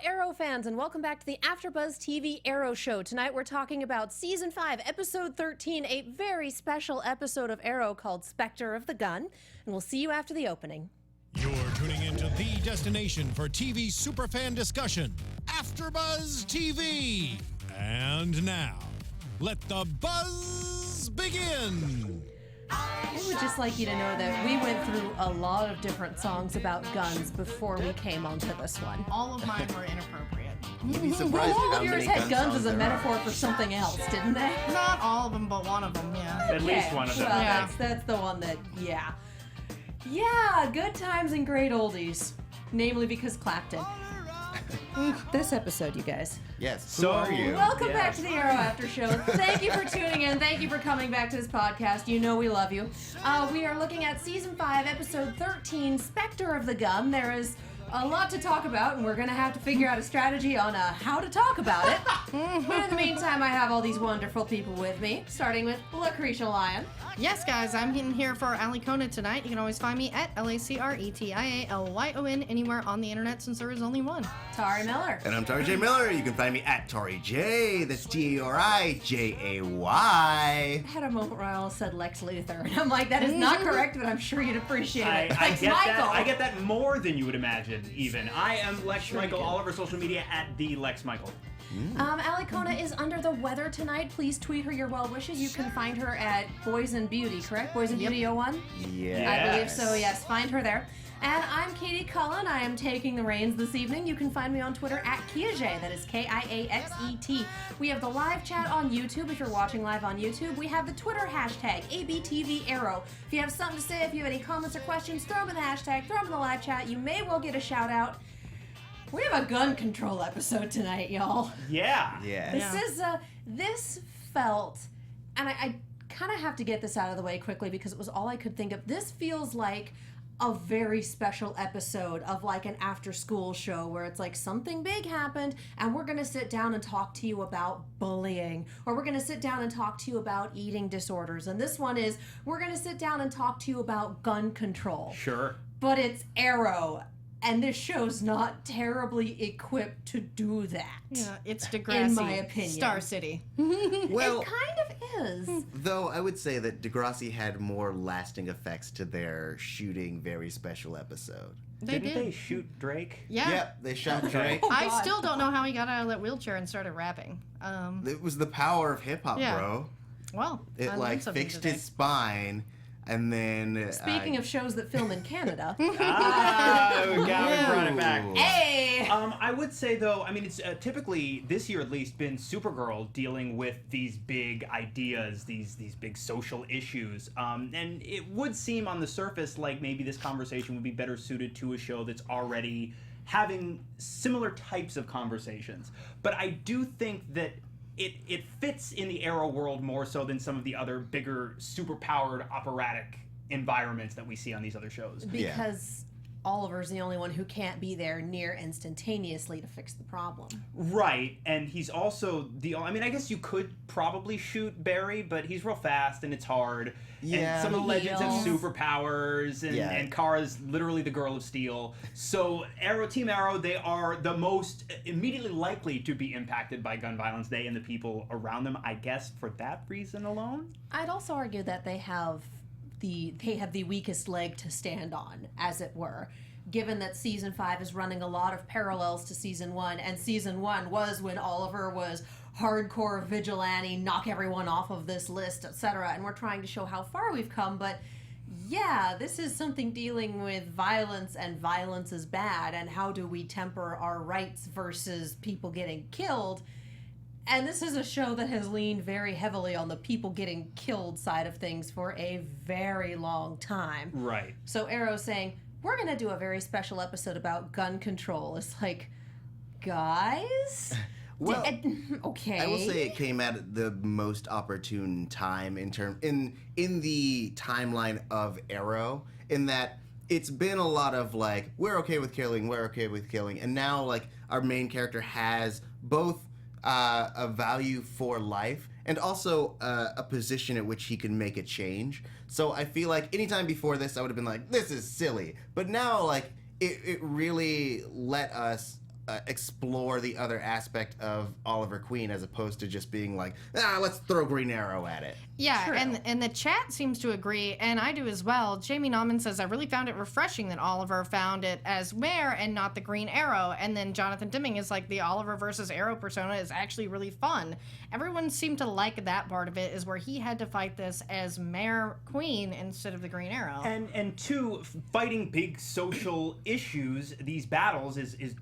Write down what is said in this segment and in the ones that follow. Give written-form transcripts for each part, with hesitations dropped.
Arrow fans, and welcome back to the AFTERBUZZ TV Arrow show. Tonight we're talking about Season 5, Episode 13, a very special episode of Arrow called Spectre of the Gun, and we'll see you after the opening. You're tuning into the destination for TV superfan discussion, AFTERBUZZ TV. And now, let the buzz begin. I would just like you to know that we went through a lot of different songs about guns before we came onto this one. All of mine were inappropriate. You'd be surprised All how of yours many had guns as a there metaphor are. for something else, didn't they? Not all of them, but one of them, yeah. At least one of them. Well, Yeah. that's the one that, yeah. Yeah, good times and great oldies. Namely because Clapton. This episode, you guys. Yes, So who are you? Welcome back to the Arrow After Show. Thank you for tuning in. Thank you for coming back to this podcast. You know we love you. We are looking at Season 5, Episode 13, Spectre of the Gun. There is a lot to talk about, and we're going to have to figure out a strategy on how to talk about it. But in the meantime, I have all these wonderful people with me, starting with Lacretia Lyon. Yes, guys, I'm in here for Alicona tonight. You can always find me at LACRETIALYON anywhere on the internet since there is only one. Tauri Miller. And I'm Tauri J. Miller. You can find me at Tauri J. That's Tarijay. I had a moment where I almost said Lex Luthor, and I'm like, that is not correct, but I'm sure you'd appreciate it. I Lex get Michael. that. I get that more than you would imagine, even. I am Lex Michael, all over social media at the Lex Michael. Alicona is under the weather tonight. Please tweet her your well wishes. You can find her at Boys and Beauty, correct? Boys and Beauty 01? Yeah. I believe so, yes. Find her there. And I'm Katie Cullen. I am taking the reins this evening. You can find me on Twitter at Kiaxet. That is Kiaxet. We have the live chat on YouTube if you're watching live on YouTube. We have the Twitter hashtag ABTV Arrow. If you have something to say, if you have any comments or questions, throw them in the hashtag, throw them in the live chat. You may well get a shout out. We have a gun control episode tonight, y'all. Yeah. Yeah. This felt, and I kind of have to get this out of the way quickly because it was all I could think of. This feels like a very special episode of like an after school show where it's like something big happened and we're going to sit down and talk to you about bullying, or we're going to sit down and talk to you about eating disorders. And this one is, we're going to sit down and talk to you about gun control. Sure. But it's Arrow. And this show's not terribly equipped to do that. Yeah, it's Degrassi. In my opinion. Star City. Well, It kind of is. though I would say that Degrassi had more lasting effects to their shooting very special episode. They Didn't did. they shoot Drake? Yeah. Yep, they shot Drake. Oh, I God. still don't know how he got out of that wheelchair and started rapping. It was the power of hip hop, Yeah. bro. Well, It I like learned something fixed today. his spine, and then Speaking of shows that film in Canada. We brought it back. Hey! I would say, though, I mean, it's typically, this year at least, been Supergirl dealing with these big ideas, these big social issues. And it would seem on the surface like maybe this conversation would be better suited to a show that's already having similar types of conversations. But I do think that it fits in the Arrow world more so than some of the other bigger, super-powered, operatic environments that we see on these other shows. Because Oliver's the only one who can't be there near instantaneously to fix the problem. Right, and he's also I mean, I guess you could probably shoot Barry, but he's real fast and it's hard. Yeah. And some of the legends have Heels. superpowers, and Kara's literally the girl of steel. So Team Arrow, they are the most immediately likely to be impacted by gun violence, they and the people around them, I guess, for that reason alone. I'd also argue that they have the weakest leg to stand on, as it were, given that Season 5 is running a lot of parallels to Season 1, and Season 1 was when Oliver was hardcore vigilante, knock everyone off of this list, etc., and we're trying to show how far we've come, but yeah, this is something dealing with violence, and violence is bad, and how do we temper our rights versus people getting killed. And this is a show that has leaned very heavily on the people getting killed side of things for a very long time. Right. So Arrow's saying, we're going to do a very special episode about gun control. It's like, guys? Well, okay. I will say it came at the most opportune time in the timeline of Arrow, in that it's been a lot of like, we're okay with killing, and now like our main character has both a value for life and also a position at which he can make a change. So I feel like anytime before this I would have been like, this is silly, but now like it really let us explore the other aspect of Oliver Queen as opposed to just being like, let's throw Green Arrow at it. Yeah, True. and the chat seems to agree, and I do as well. Jamie Nauman says, I really found it refreshing that Oliver found it as Mare and not the Green Arrow. And then Jonathan Dimming is like, the Oliver versus Arrow persona is actually really fun. Everyone seemed to like that part of it, is where he had to fight this as Mare Queen instead of the Green Arrow. And two, fighting big social issues, these battles is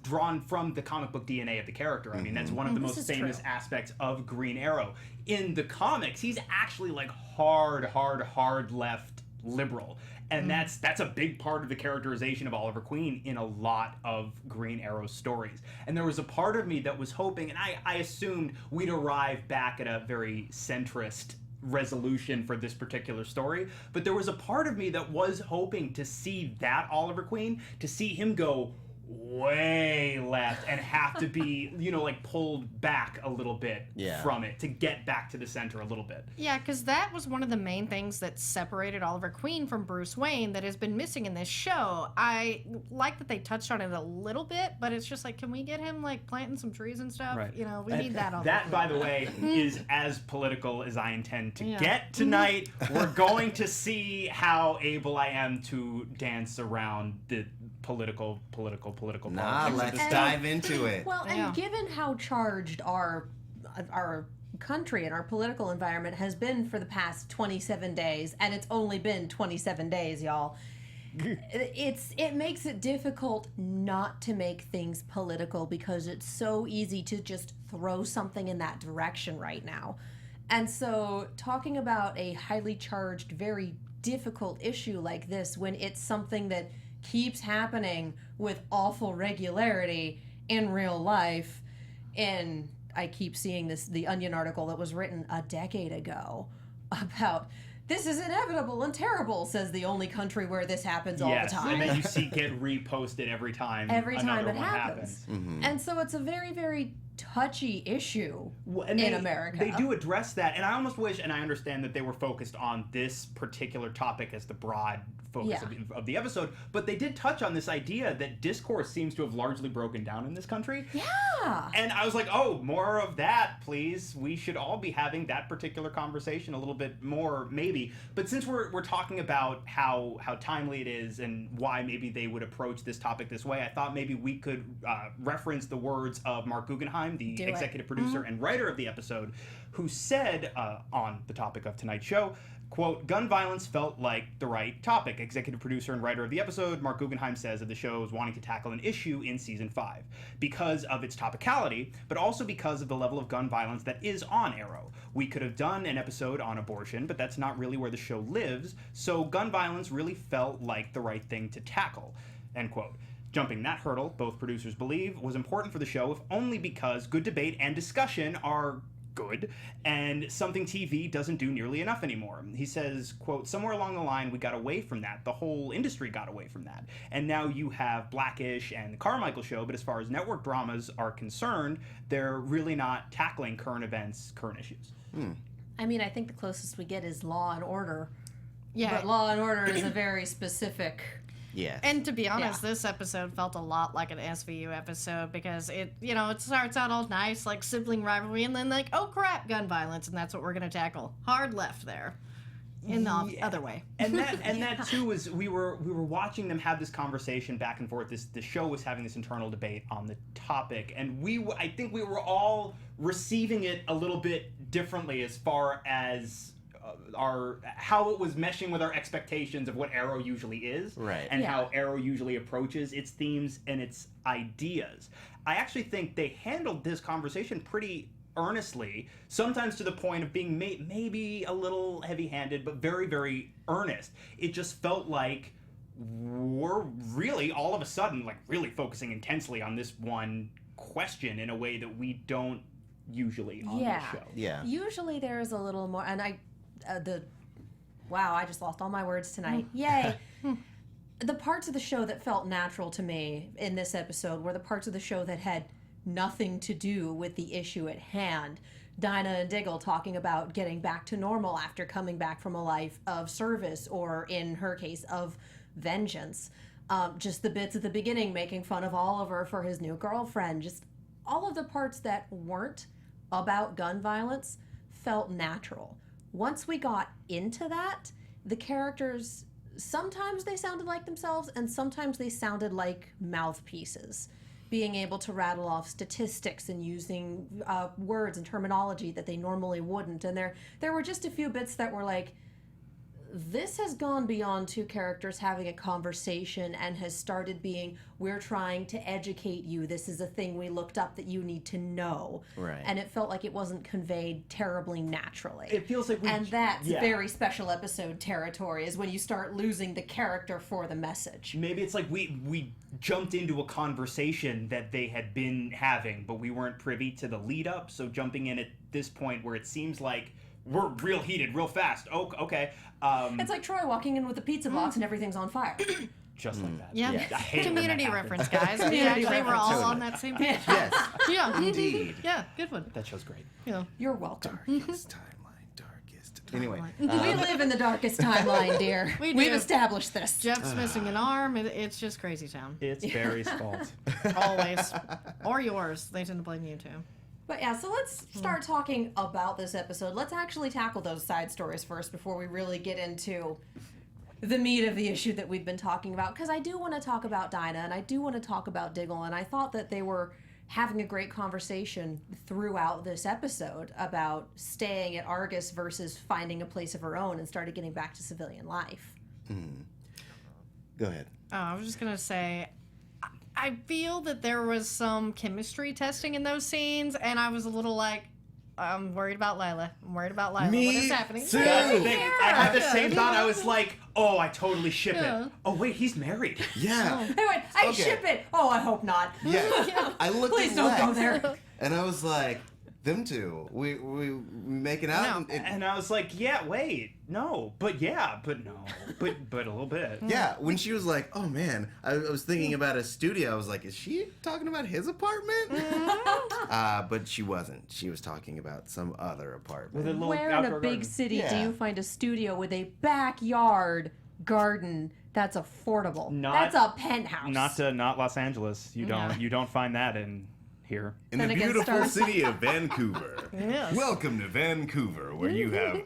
drawn from the comic book DNA of the character. I mean, that's one of the most famous aspects of Green Arrow. In the comics, he's actually like hard left liberal. And that's a big part of the characterization of Oliver Queen in a lot of Green Arrow stories. And there was a part of me that was hoping, and I assumed we'd arrive back at a very centrist resolution for this particular story, but there was a part of me that was hoping to see that Oliver Queen, to see him go way left and have to be, like pulled back a little bit from it to get back to the center a little bit. Yeah, because that was one of the main things that separated Oliver Queen from Bruce Wayne that has been missing in this show. I like that they touched on it a little bit, but it's just like, can we get him like planting some trees and stuff? Right. We need that. That, by the way, is as political as I intend to get tonight. We're going to see how able I am to dance around the political politics. Let's dive into it. Well, and given how charged our country and our political environment has been for the past 27 days, and it's only been 27 days, y'all, it makes it difficult not to make things political, because it's so easy to just throw something in that direction right now. And so talking about a highly charged, very difficult issue like this, when it's something that keeps happening with awful regularity in real life, and I keep seeing the Onion article that was written a decade ago about, this is inevitable and terrible, says the only country where this happens all the time. And then you see get reposted every time it happens. And so it's a very, very touchy issue in America. They do address that, and I almost wish, and I understand that they were focused on this particular topic as the broad focus of the episode, but they did touch on this idea that discourse seems to have largely broken down in this country. Yeah. And I was like, oh, more of that, please. We should all be having that particular conversation a little bit more, maybe. But since we're talking about how timely it is and why maybe they would approach this topic this way, I thought maybe we could reference the words of Marc Guggenheim, the executive producer and writer of the episode, who said on the topic of tonight's show, quote, gun violence felt like the right topic. Executive producer and writer of the episode, Marc Guggenheim, says that the show is wanting to tackle an issue in season 5 because of its topicality, but also because of the level of gun violence that is on Arrow. We could have done an episode on abortion, but that's not really where the show lives, so gun violence really felt like the right thing to tackle, end quote. Jumping that hurdle, both producers believe, was important for the show, if only because good debate and discussion are good, and something TV doesn't do nearly enough anymore. He says, quote, somewhere along the line we got away from that. The whole industry got away from that. And now you have Blackish and the Carmichael Show, but as far as network dramas are concerned, they're really not tackling current events, current issues. I mean, I think the closest we get is Law and Order. Yeah. But Law and Order is a very specific... Yes. And to be honest, this episode felt a lot like an SVU episode, because it starts out all nice, like sibling rivalry, and then like, oh crap, gun violence, and that's what we're going to tackle. Hard left there. In the other way. And that too was, we were watching them have this conversation back and forth. The show was having this internal debate on the topic, and I think we were all receiving it a little bit differently as far as how it was meshing with our expectations of what Arrow usually is, right? And how Arrow usually approaches its themes and its ideas. I actually think they handled this conversation pretty earnestly, sometimes to the point of being maybe a little heavy-handed, but very, very earnest. It just felt like we're really all of a sudden like really focusing intensely on this one question in a way that we don't usually on the show. Yeah. Usually there is a little more, and I just lost all my words tonight. Yay. The parts of the show that felt natural to me in this episode were the parts of the show that had nothing to do with the issue at hand. Dinah and Diggle talking about getting back to normal after coming back from a life of service, or in her case, of vengeance. Just the bits at the beginning making fun of Oliver for his new girlfriend. Just all of the parts that weren't about gun violence felt natural. Once we got into that, the characters, sometimes they sounded like themselves and sometimes they sounded like mouthpieces, being able to rattle off statistics and using words and terminology that they normally wouldn't. And there were just a few bits that were like, this has gone beyond two characters having a conversation and has started being, we're trying to educate you. This is a thing we looked up that you need to know. Right. And it felt like it wasn't conveyed terribly naturally. It feels like and that's very special episode territory, is when you start losing the character for the message. Maybe it's like we jumped into a conversation that they had been having, but we weren't privy to the lead up. So jumping in at this point where it seems like we're real heated, real fast. Oh, okay. It's like Troy walking in with a pizza box and everything's on fire. Just like that. Yeah. I hate it when Community that reference, happens. guys. We actually were all Totally. on that same page. Yes, Yeah. indeed. Yeah, good one. That show's great. Yeah. You're welcome. Darkest timeline, darkest. Anyway, We live in the darkest timeline, dear. We We've do. established this. Jeff's missing an arm. It's just crazy town. It's Barry's fault. Always. Or yours. They tend to blame you too. But yeah, so let's start talking about this episode. Let's actually tackle those side stories first before we really get into the meat of the issue that we've been talking about. Because I do want to talk about Dinah and I do want to talk about Diggle, and I thought that they were having a great conversation throughout this episode about staying at Argus versus finding a place of her own and started getting back to civilian life. go ahead. Oh, I was just going to say, I feel that there was some chemistry testing in those scenes, and I was a little like, I'm worried about Lila. I'm worried about Lila. Me What is happening? too. That's the thing. I had the Yeah. same thought. I was like, oh, I totally ship Yeah. it. Oh, wait, he's married. Yeah. Anyway, I Okay. ship it. Oh, I hope not. Yeah. I looked Please at don't go Lex, there. and I was like, them two, we making out. No. And And I was like, yeah, wait, no, but yeah, but no, but a little bit. yeah, when she was like, oh man, I was thinking about a studio. I was like, is she talking about his apartment? But she wasn't. She was talking about some other apartment. With a little Where in a outdoor big garden. city do Yeah. you find a studio with a backyard garden that's affordable? Not- That's a penthouse. Not Los Angeles. You don't find that in here. In Then the it gets beautiful dark. city of Vancouver. Yes. Welcome to Vancouver, where you have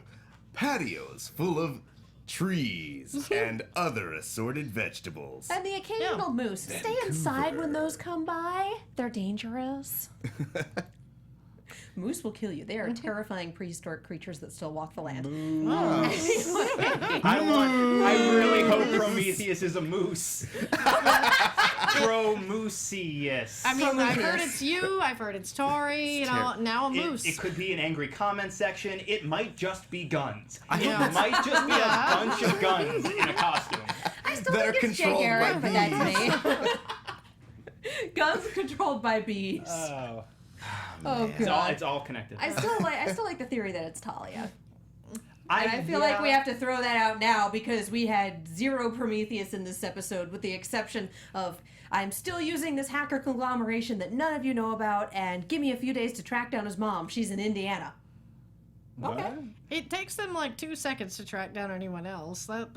patios full of trees and other assorted vegetables. And the occasional moose. Stay inside when those come by. They're dangerous. Moose will kill you. They are terrifying prehistoric creatures that still walk the land. I really hope Prometheus is a moose. Prometheus. I mean, I've Prometheus. heard it's you. I've heard it's Tori. Now a moose. It could be an angry comment section. It might just be guns. Yeah. It might just be a bunch of guns in a costume. I still That are think it's Jay controlled Garrick, by but that's me. Guns controlled by bees. Oh, Oh it's god. all connected. I still like the theory that it's Talia. I And I feel like we have to throw that out now because we had zero Prometheus in this episode, with the exception of I'm still using this hacker conglomeration that none of you know about, and give me a few days to track down his mom. She's in Indiana. Okay. It takes them like 2 seconds to track down anyone else. That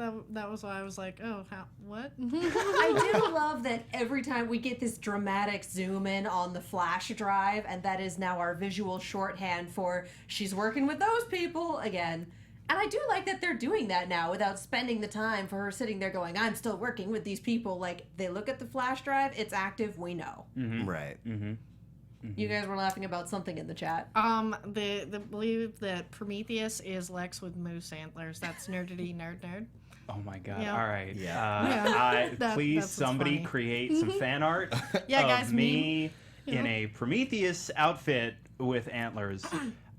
was why I was like, oh, what? I do love that every time we get this dramatic zoom in on the flash drive, and that is now our visual shorthand for she's working with those people again. And I do like that they're doing that now without spending the time for her sitting there going, I'm still working with these people. Like, they look at the flash drive, it's active, we know. Right. You guys were laughing about something in the chat. They believe that Prometheus is Lex with moose antlers. That's nerdity nerd. Oh my god! Yeah. All right. Yeah. Please, That's what's somebody funny. create some fan art Yeah, of guys, me meme. in a Prometheus outfit with antlers.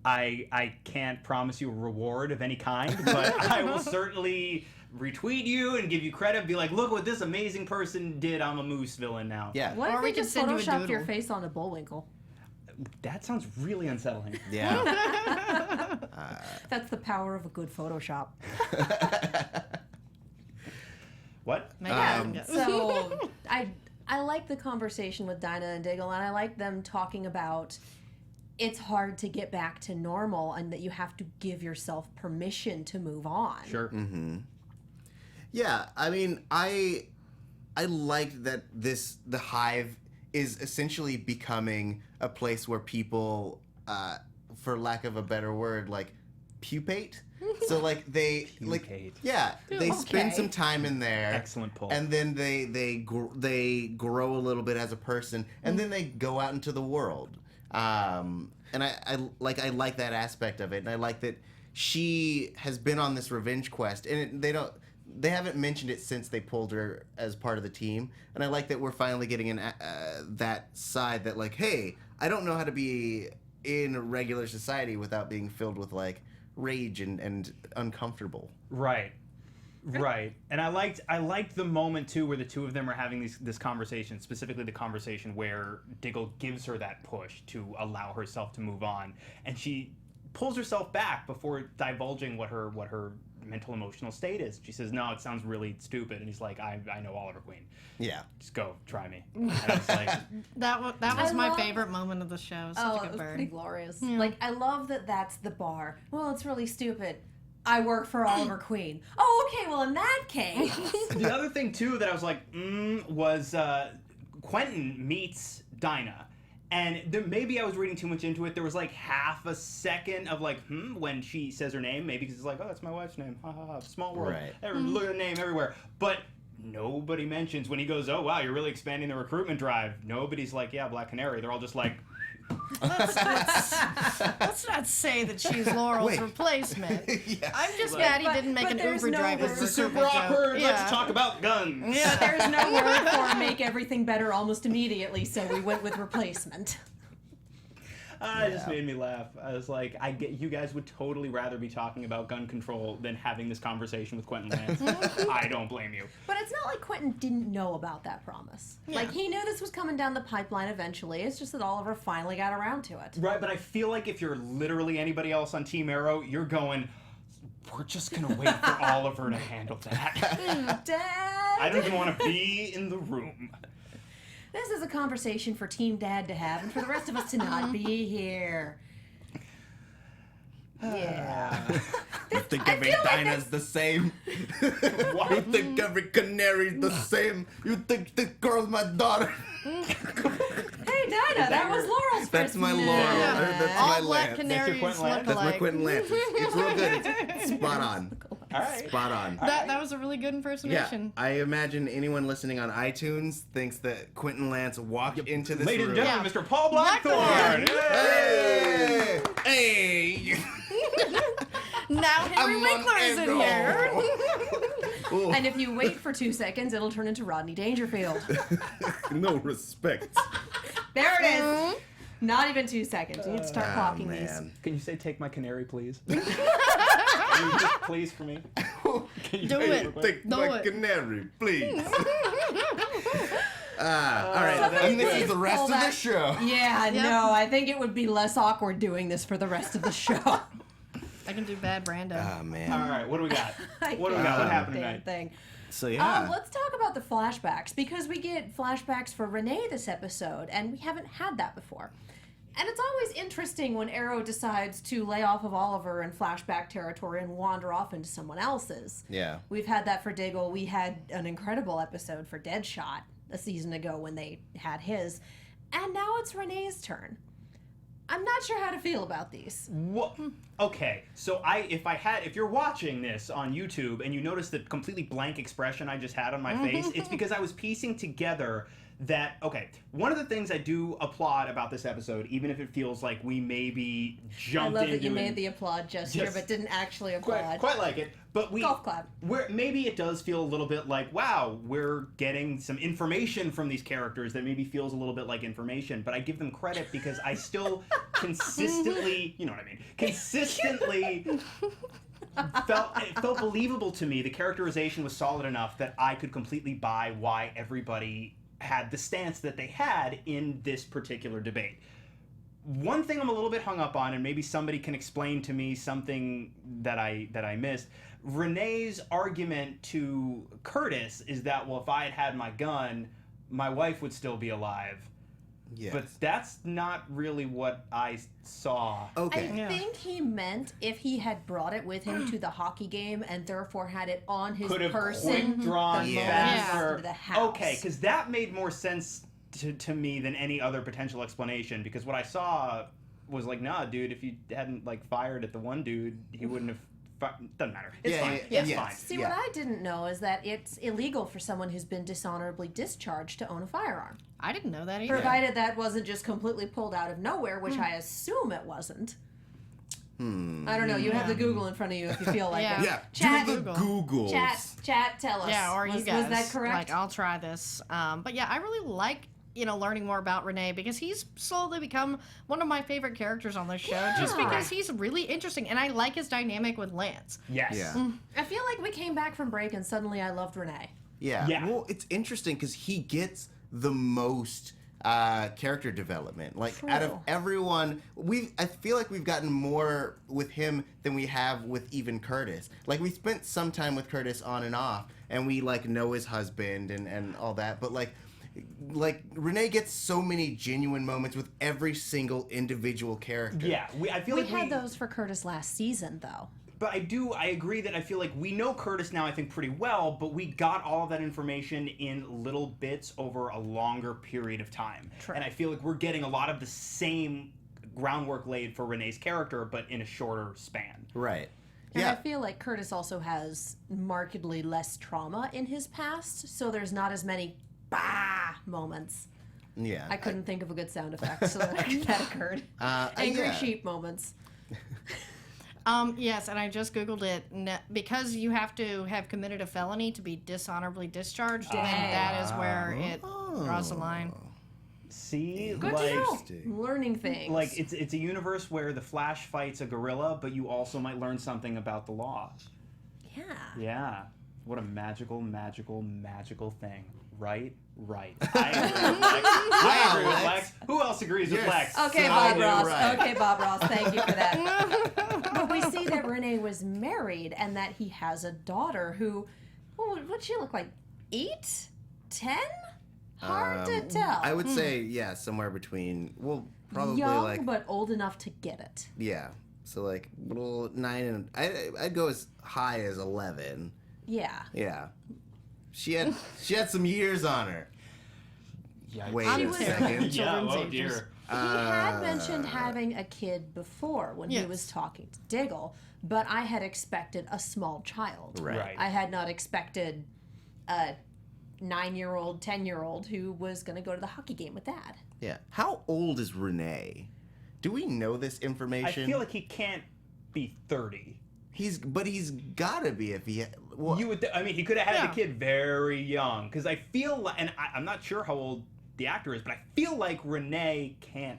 I can't promise you a reward of any kind, but I will certainly retweet you and give you credit. Be like, look what this amazing person did. I'm a moose villain now. Yeah. What Or if we we could just send you a photoshopped your doodle. face on a Bullwinkle? That sounds really unsettling. Yeah. That's the power of a good Photoshop. What? So I like the conversation with Dinah and Diggle, and I like them talking about it's hard to get back to normal and that you have to give yourself permission to move on. Sure. Yeah, I mean, liked that the Hive is essentially becoming a place where people, for lack of a better word, like pupate. So like they they spend some time in there. Excellent pull. And then they grow a little bit as a person, and then they go out into the world. And I like that aspect of it, and I like that she has been on this revenge quest, and they haven't mentioned it since they pulled her as part of the team, and I like that we're finally getting that side that like, hey, I don't know how to be in regular society without being filled with like rage and uncomfortable. Right. And I liked the moment too where the two of them are having this conversation, specifically the conversation where Diggle gives her that push to allow herself to move on, and she pulls herself back before divulging what her mental emotional state is. She says, "No, it sounds really stupid," and he's like, "I know Oliver Queen. Yeah, just go, try me." And I was like, that was my favorite moment of the show. Such a good it was burn. pretty glorious. Yeah. Like, I love that that's the bar. Well, it's really stupid. I work for Oliver Queen. Oh, okay, well, in that case. The other thing, too, that I was like, was Quentin meets Dinah. And maybe I was reading too much into it. There was like half a second of like, when she says her name. Maybe because it's like, oh, that's my wife's name. Ha ha ha. Small world. Right. Look at the name everywhere. But nobody mentions when he goes, oh, wow, you're really expanding the recruitment drive. Nobody's like, yeah, Black Canary. They're all just like... Let's not say that she's Laurel's replacement. Yes. I'm just mad he didn't make an Uber driver. This is super awkward. Yeah. Let's talk about guns. Yeah, there's no word for make everything better almost immediately, so we went with replacement. It just made me laugh. I was like, I get you guys would totally rather be talking about gun control than having this conversation with Quentin Lance. I don't blame you. But it's not like Quentin didn't know about that promise. Yeah. Like, he knew this was coming down the pipeline eventually. It's just that Oliver finally got around to it. Right, but I feel like if you're literally anybody else on Team Arrow, you're going, we're just going to wait for Oliver to handle that. Dad! I don't even want to be in the room. This is a conversation for Team Dad to have, and for the rest of us to not be here. Yeah. You think every Dinah's the same? You think every canary's the same? You think this girl's my daughter? Hey, Dinah, that was Laurel's That's my Laurel. Yeah. That's All my Black Lance. Canaries look alike. That's my Quentin Lance. It's real good. It's spot on. All right. Spot on. That was a really good Yeah, impersonation. I imagine anyone listening on iTunes thinks that Quentin Lance walked into this Ladies room. and gentlemen, Mr. Paul Blackthorne. Hey! Hey! Now Henry Winkler is in here. And if you wait for 2 seconds, it'll turn into Rodney Dangerfield. No respect. There it is. Not even 2 seconds. You need to start clocking these. Can you say, take my canary, please? Can you just please for me? Can you Do say it. real quick? Take Do my it. canary, please. All right, and this is the rest of the show. Yeah, Yep. no, I think it would be less awkward doing this for the rest of the show. I can do bad Brando. Oh, man. All right, what do we got? I What do we can't got? What do happened the damn tonight? thing. So, yeah. Let's talk about the flashbacks, because we get flashbacks for Rene this episode, and we haven't had that before. And it's always interesting when Arrow decides to lay off of Oliver in flashback territory and wander off into someone else's. Yeah. We've had that for Diggle. We had an incredible episode for Deadshot a season ago when they had his. And now it's Renee's turn. I'm not sure how to feel about these. What? Okay, so if you're watching this on YouTube and you notice the completely blank expression I just had on my face, it's because I was piecing together that, okay, one of the things I do applaud about this episode, even if it feels like we maybe jumped into I love that you made the applaud gesture, but didn't actually applaud. Quite like it, but Golf clap. Maybe it does feel a little bit like, wow, we're getting some information from these characters that maybe feels a little bit like information, but I give them credit because I still consistently, you know what I mean, consistently it felt believable to me. The characterization was solid enough that I could completely buy why everybody had the stance that they had in this particular debate. One thing I'm a little bit hung up on, and maybe somebody can explain to me something that I missed. Renee's argument to Curtis is that, well, if I had had my gun, my wife would still be alive. Yes. But that's not really what I saw. Okay. I think he meant if he had brought it with him to the hockey game and therefore had it on his Could have person drawn the moment Yeah. he got faster. to the house. Okay, because that made more sense to me than any other potential explanation. Because what I saw was like, nah, dude, if you hadn't like fired at the one dude, he wouldn't have. Doesn't matter. It's fine. It's fine. See, what I didn't know is that it's illegal for someone who's been dishonorably discharged to own a firearm. I didn't know that either. Provided that wasn't just completely pulled out of nowhere, which I assume it wasn't. I don't know. You have the Google in front of you if you feel like Yeah. it. Yeah, Chat, do the Googles. Chat, tell us. Yeah, or you guys. Was that correct? Like, I'll try this. But yeah, I really like, learning more about Rene because he's slowly become one of my favorite characters on this show just because he's really interesting and I like his dynamic with Lance. Yes. Yeah. I feel like we came back from break and suddenly I loved Rene. Yeah. Yeah. Well, it's interesting because he gets the most character development. Like out of True. everyone, I feel like we've gotten more with him than we have with even Curtis. Like we spent some time with Curtis on and off, and we like know his husband and all that. But like Rene gets so many genuine moments with every single individual character. Yeah. I feel We like had those for Curtis last season, though. But I agree that I feel like we know Curtis now, I think, pretty well, but we got all of that information in little bits over a longer period of time. True. And I feel like we're getting a lot of the same groundwork laid for Renee's character, but in a shorter span. Right. And Yeah. I feel like Curtis also has markedly less trauma in his past, so there's not as many bah moments. Yeah. I couldn't think of a good sound effect, so that occurred. Angry yeah. sheep moments. Yes, and I just Googled it. Because you have to have committed a felony to be dishonorably discharged, then that is where it draws the line. See? Good like, to know. Interesting. Learning things. Like, it's a universe where the Flash fights a gorilla, but you also might learn something about the law. yeah. Yeah. What a magical, magical, magical thing. Right? Right. I agree with Lex. I agree with Lex. Who else agrees with Yes. Lex? Okay, So Bob you're Ross. right. Okay, Bob Ross. Thank you for that. But we see that Rene was married and that he has a daughter who, what'd she look like? 8? 10? Hard to tell. I would say, yeah, somewhere between, well, probably Young, like, but old enough to get it. yeah. So like, little 9 and, I'd go as high as 11. Yeah. Yeah. She had some years on her. Yikes. Wait I'm a with second. Yeah, children's oh ages. dear. He had mentioned having a kid before when he Yes. was talking to Diggle, but I had expected a small child. Right. I had not expected a 9-year-old, 10-year-old who was going to go to the hockey game with Dad. Yeah. How old is Rene? Do we know this I information? feel like he can't be 30. He's gotta be if he. Well, You would. I mean, he could have had Yeah. the kid very young. Because I feel like, and I'm not sure how old the actor is, but I feel like Rene can't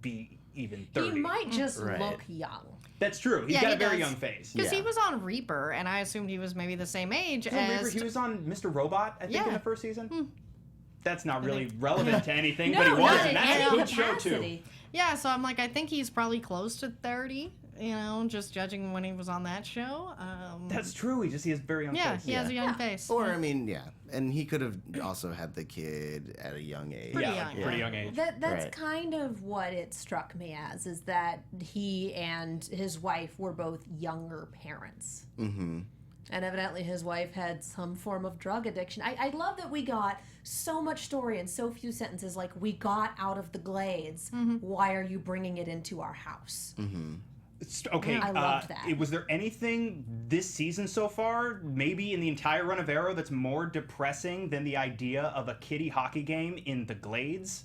be even 30. He might just Right. look young. That's true. He's Yeah, got he a very does. young face. Because he Yeah. was on Reaper, and I assumed he was maybe the same age as. He was on Mr. Robot, I think, in Yeah. the first season. That's not really relevant to anything, No, but he was, not and in that's a any good show too. capacity. Yeah, so I'm like, I think he's probably close to 30. Just judging when he was on that show. That's true. He has a very young yeah, face. he has a young face. or I mean, yeah, and he could have also had the kid at a young age. Pretty yeah, young. pretty young age. That's Right. kind of what it struck me as, is that he and his wife were both younger parents. Mm-hmm. And evidently his wife had some form of drug addiction. I love that we got so much story in so few sentences, like, we got out of the Glades. Why are you bringing it into our house? Okay, I loved that. Was there anything this season so far, maybe in the entire run of Arrow, that's more depressing than the idea of a kiddie hockey game in the Glades?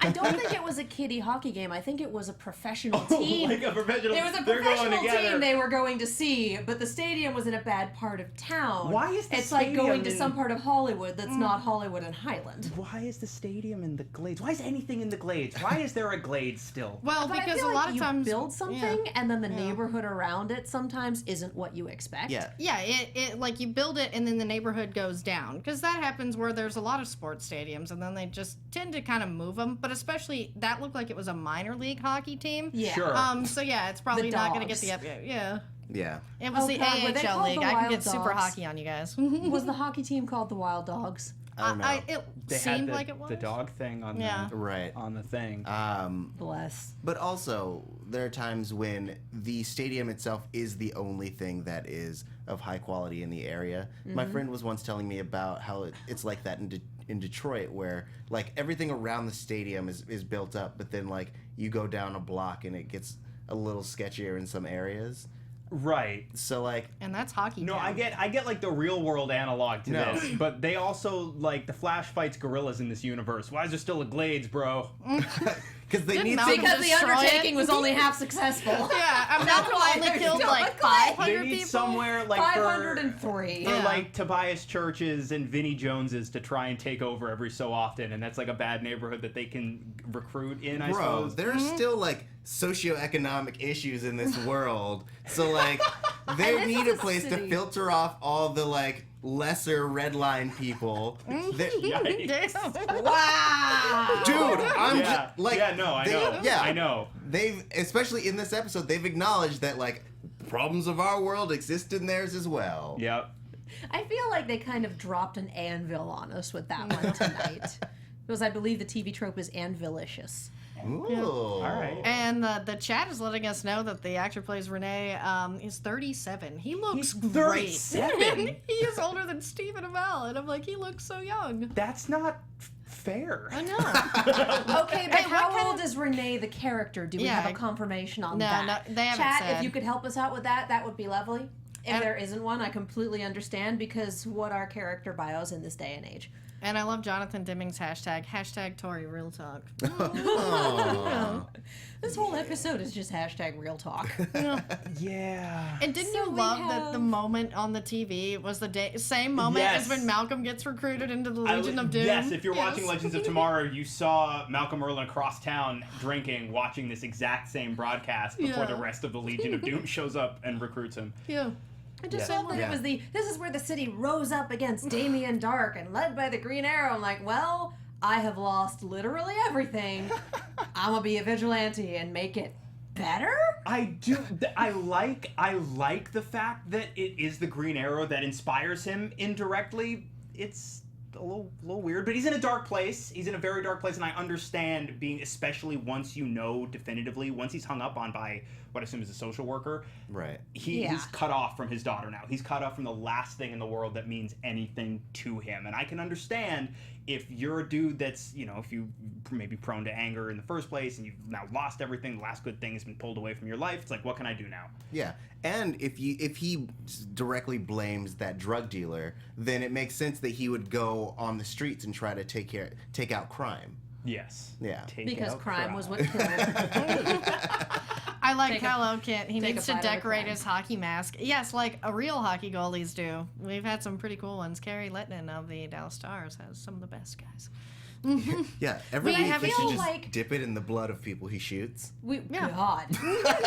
I don't think it was a kiddie hockey game. I think it was a professional team. Like a professional. It was a they're going professional together. team they were going to see, but the stadium was in a bad part of town. Why is the It's like stadium going to in- some part of Hollywood that's not Hollywood and Highland. Why is the stadium in the Glades? Why is anything in the Glades? Why is there a Glades still? Well, But I because feel a like lot of you times build something Yeah. and then the neighborhood around it sometimes isn't what you expect. Yeah. Yeah, it like you build it and then the neighborhood goes down because that happens where there's a lot of sports stadiums and then they just tend to kind of move them. But especially that looked like it was a minor league hockey team. Yeah. Sure. So yeah, it's probably The not going to get Dogs. the upgrade. Yeah. Yeah. It was Oh, the God, were they AHL called league. the I can Wild get super Dogs? hockey on you guys. Was the hockey team called the Wild Dogs? I don't know. It They seemed had like it was. the dog thing on Right. on the thing. Bless. But also, there are times when the stadium itself is the only thing that is of high quality in the area. My friend was once telling me about how it's like that in Detroit, where like everything around the stadium is built up, but then like you go down a block and it gets a little sketchier in some areas. Right. So like, And that's hockey. No, town. I get like the real world analog to No. this, but they also like the Flash fights gorillas in this universe. Why is there still a Glades, bro? because they Didn't need Malcolm some. Because the destroy undertaking it? was only half successful. Yeah, I'm not why only there's killed no like Glades. 500 They need people. somewhere like 503. for Yeah. like Tobias Churches and Vinnie Joneses to try and take over every so often, and that's like a bad neighborhood that they can recruit in, I Bro, suppose. there are still like socioeconomic issues in this world. So like, they this need is a a place to city. filter off all the like lesser red line people. Yikes. Damn. Wow. Dude, I'm Yeah. just like, Yeah, no, I know. Yeah, I know. They've, especially in this episode, they've acknowledged that like problems of our world exist in theirs as well. Yep. I feel like they kind of dropped an anvil on us with that one tonight. Because I believe the TV trope is anvilicious. Ooh. All right. And the chat is letting us know that the actor plays Rene is 37. He looks He's great. 37? He is older than Stephen Amell, and I'm like, he looks so young. That's not fair. I know. Okay, but Hey, what how kind old is Rene the character? Do we Yeah, have a confirmation on no, that? no, they haven't Chat, said. if you could help us out with that, that would be lovely. If And- there isn't one, I completely understand because what are character bios in this day and age? And I love Jonathan Dimming's hashtag Tauri Real Talk. Aw. This whole episode is just hashtag real talk. Yeah. And didn't So you we love that have- the moment on the TV was the same moment Yes. as when Malcolm gets recruited into the Legion of Doom? Yes, if you're watching Legends of Tomorrow, you saw Malcolm Merlin across town drinking, watching this exact same broadcast before Yeah. the rest of the Legion of Doom shows up and recruits him. Yeah. I just Yeah. felt that Yeah. it was this is where the city rose up against Damien Dark and led by the Green Arrow. I'm like, well, I have lost literally everything. I'm gonna be a vigilante and make it better? I do. I like the fact that it is the Green Arrow that inspires him indirectly. It's a little weird, but he's in a dark place. He's in a very dark place, and I understand being, especially once you know definitively, once he's hung up on by what I assume is a social worker. Right. He's cut off from his daughter now. He's cut off from the last thing in the world that means anything to him. And I can understand if you're a dude that's, if you may be prone to anger in the first place and you've now lost everything, the last good thing has been pulled away from your life. It's like, what can I do now? Yeah, and if he directly blames that drug dealer, then it makes sense that he would go on the streets and try to take out crime. Yes. Yeah. Take Because out crime was what killed him. I like Take a- how Kent, he take needs a to bite of the decorate crime. his hockey mask. Yes, like a real hockey goalies do. We've had some pretty cool ones. Carrie Lettinen of the Dallas Stars has some of the best guys. Yeah, every We week have he a should huge- just like- dip it in the blood of people he shoots. Yeah. God.